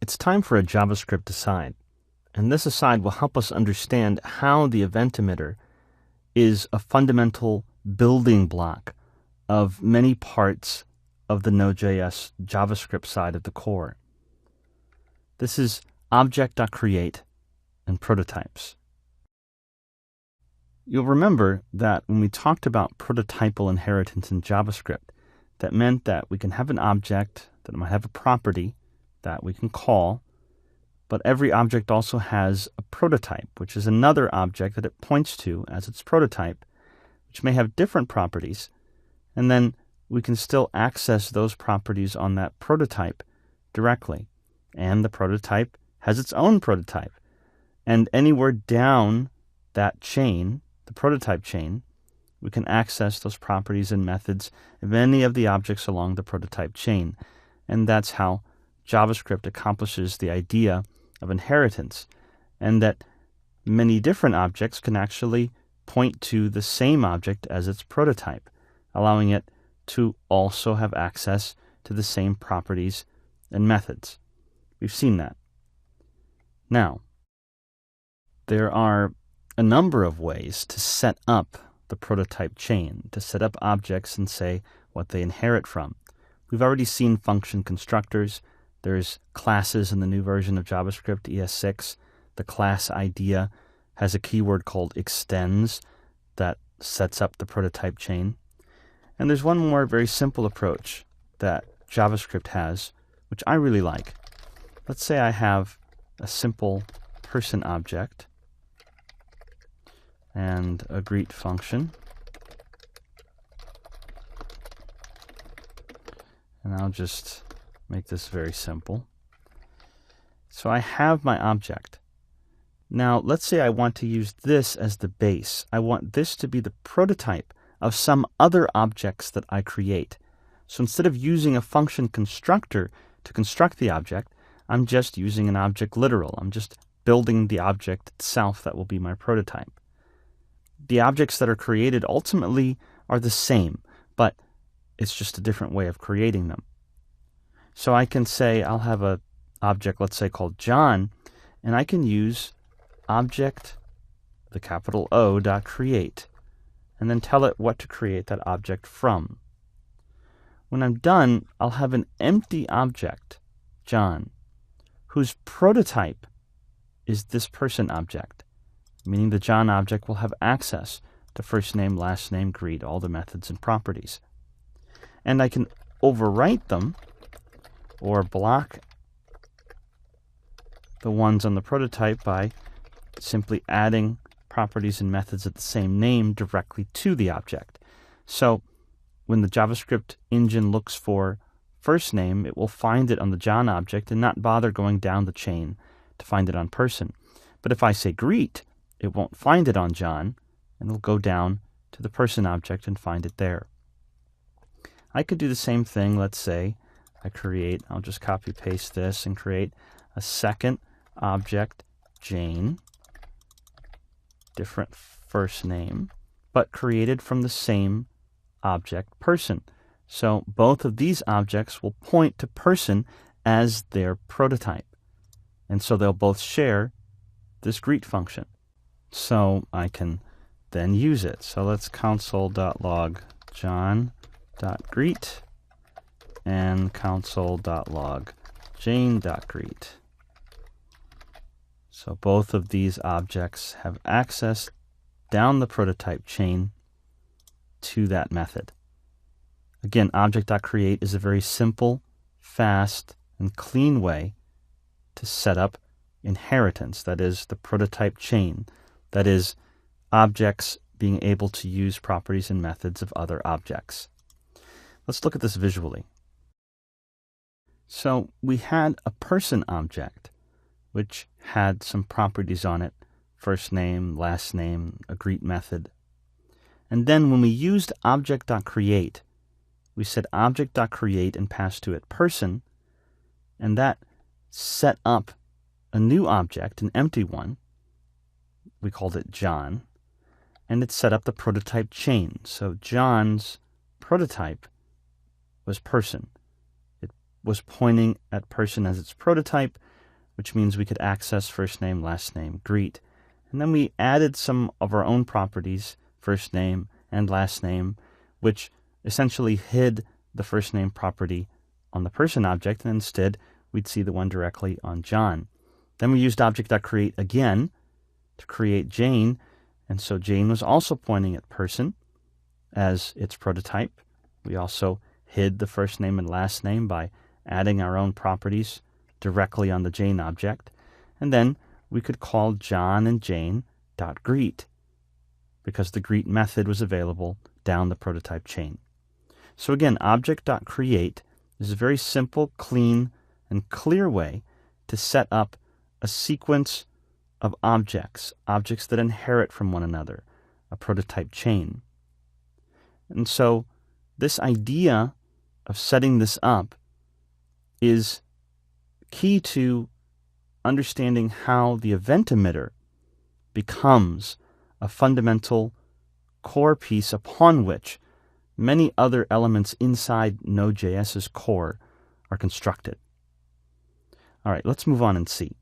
It's time for a JavaScript aside, and this aside will help us understand how the event emitter is a fundamental building block of many parts of the Node.js JavaScript side of the core. This is object.create and prototypes. You'll remember that when we talked about prototypal inheritance in JavaScript, that meant that we can have an object that might have a property that we can call, but every object also has a prototype, which is another object that it points to as its prototype, which may have different properties, and then we can still access those properties on that prototype directly. And the prototype has its own prototype. And anywhere down that chain, the prototype chain, we can access those properties and methods of any of the objects along the prototype chain. And that's how JavaScript accomplishes the idea of inheritance, and that many different objects can actually point to the same object as its prototype, allowing it to also have access to the same properties and methods. We've seen that. Now, there are a number of ways to set up the prototype chain, to set up objects and say what they inherit from. We've already seen function constructors. There's classes in the new version of JavaScript, ES6. The class idea has a keyword called extends that sets up the prototype chain. And there's one more very simple approach that JavaScript has, which I really like. Let's say I have a simple person object and a greet function. And I'll just make this very simple. So I have my object. Now, let's say I want to use this as the base. I want this to be the prototype of some other objects that I create. So instead of using a function constructor to construct the object, I'm just using an object literal. I'm just building the object itself that will be my prototype. The objects that are created ultimately are the same, but it's just a different way of creating them. So I can say I'll have an object, let's say, called John, and I can use object, the capital O, dot create, and then tell it what to create that object from. When I'm done, I'll have an empty object, John, whose prototype is this person object, meaning the John object will have access to first name, last name, greet, all the methods and properties. And I can overwrite them or block the ones on the prototype by simply adding properties and methods of the same name directly to the object. So when the JavaScript engine looks for first name, it will find it on the John object and not bother going down the chain to find it on person. But if I say greet, it won't find it on John, and it'll go down to the person object and find it there. I could do the same thing. Let's say I'll just copy paste this and create a second object, Jane, different first name, but created from the same object, person. So both of these objects will point to person as their prototype. And so they'll both share this greet function. So I can then use it. So let's console.log john.greet and console.log jane.greet. So both of these objects have access down the prototype chain to that method. Again, object.create is a very simple, fast, and clean way to set up inheritance, that is, the prototype chain, that is, objects being able to use properties and methods of other objects. Let's look at this visually. So we had a person object, which had some properties on it, first name, last name, a greet method. And then when we used object.create, we said object.create and passed to it person, and that set up a new object, an empty one. We called it John, and it set up the prototype chain. So John's prototype was person. It was pointing at person as its prototype, which means we could access first name, last name, greet. And then we added some of our own properties, first name and last name, which essentially hid the first name property on the person object, and instead we'd see the one directly on John. Then we used object.create again to create Jane, and so Jane was also pointing at person as its prototype. We also hid the first name and last name by adding our own properties directly on the Jane object. And then we could call John and Jane.greet because the greet method was available down the prototype chain. So again, object.create is a very simple, clean, and clear way to set up a sequence of objects that inherit from one another, a prototype chain. And so this idea of setting this up is key to understanding how the event emitter becomes a fundamental core piece upon which many other elements inside Node.js's core are constructed. All right, let's move on and see.